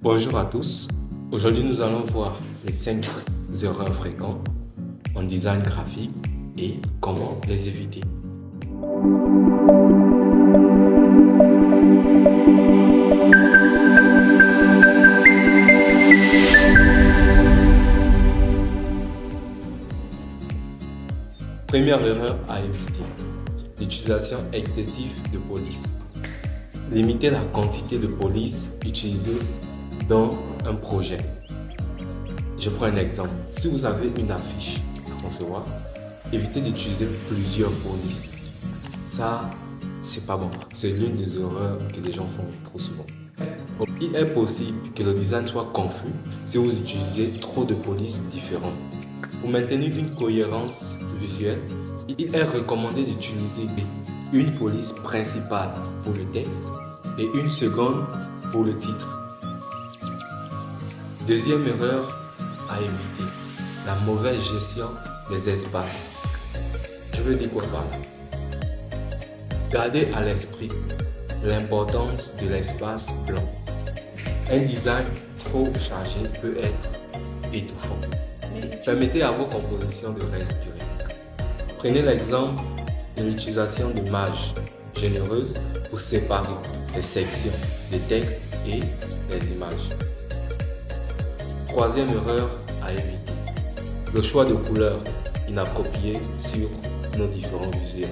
Bonjour à tous. Aujourd'hui, nous allons voir les 5 erreurs fréquentes en design graphique et comment les éviter. Première erreur à éviter, l'utilisation excessive de police. Limitez la quantité de police utilisée dans un projet. Je prends un exemple. Si vous avez une affiche à concevoir, évitez d'utiliser plusieurs polices. Ça, c'est pas bon. C'est l'une des erreurs que les gens font trop souvent. Il est possible que le design soit confus si vous utilisez trop de polices différentes. Pour maintenir une cohérence visuelle, il est recommandé d'utiliser une police principale pour le texte et une seconde pour le titre. Deuxième erreur à éviter, la mauvaise gestion des espaces. Je veux dire quoi par là? Gardez à l'esprit l'importance de l'espace blanc. Un design trop chargé peut être étouffant. Permettez à vos compositions de respirer. Prenez l'exemple de l'utilisation de marges généreuses pour séparer les sections des textes et des images. Troisième erreur à éviter, le choix de couleurs inappropriées sur nos différents visuels.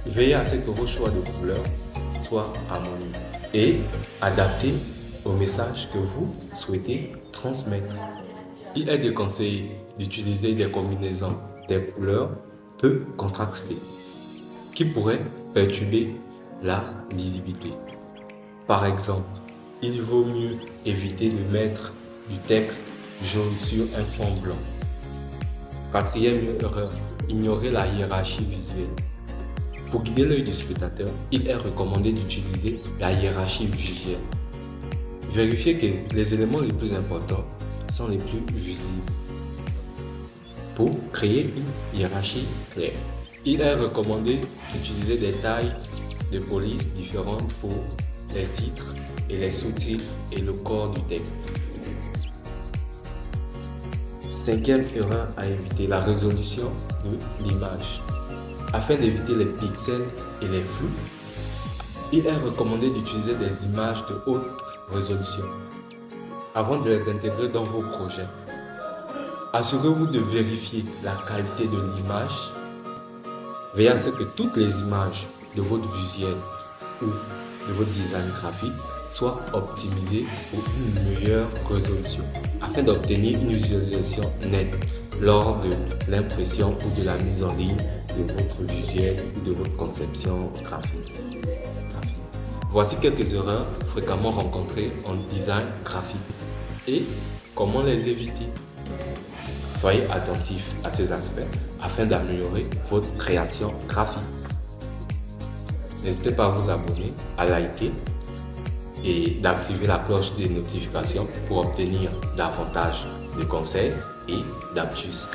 Veillez à ce que vos choix de couleurs soient harmonieux et adaptés au message que vous souhaitez transmettre. Il est déconseillé d'utiliser des combinaisons des couleurs peu contrastées qui pourraient perturber la lisibilité. Par exemple, il vaut mieux éviter de mettre du texte jaune sur un fond blanc. Quatrième erreur, ignorer la hiérarchie visuelle. Pour guider l'œil du spectateur, il est recommandé d'utiliser la hiérarchie visuelle. Vérifiez que les éléments les plus importants sont les plus visibles pour créer une hiérarchie claire. Il est recommandé d'utiliser des tailles de police différentes pour les titres et les sous-titres et le corps du texte. Cinquième erreur à éviter, la résolution de l'image. Afin d'éviter les pixels et les flous, il est recommandé d'utiliser des images de haute résolution avant de les intégrer dans vos projets. Assurez-vous de vérifier la qualité de l'image. Veillez à ce que toutes les images de votre visuel ou de votre design graphique soient optimisées pour une meilleure résolution afin d'obtenir une visualisation nette lors de l'impression ou de la mise en ligne de votre visuel ou de votre conception graphique. Voici quelques erreurs fréquemment rencontrées en design graphique et comment les éviter. Soyez attentifs à ces aspects afin d'améliorer votre création graphique. N'hésitez pas à vous abonner, à liker et d'activer la cloche des notifications pour obtenir davantage de conseils et d'astuces.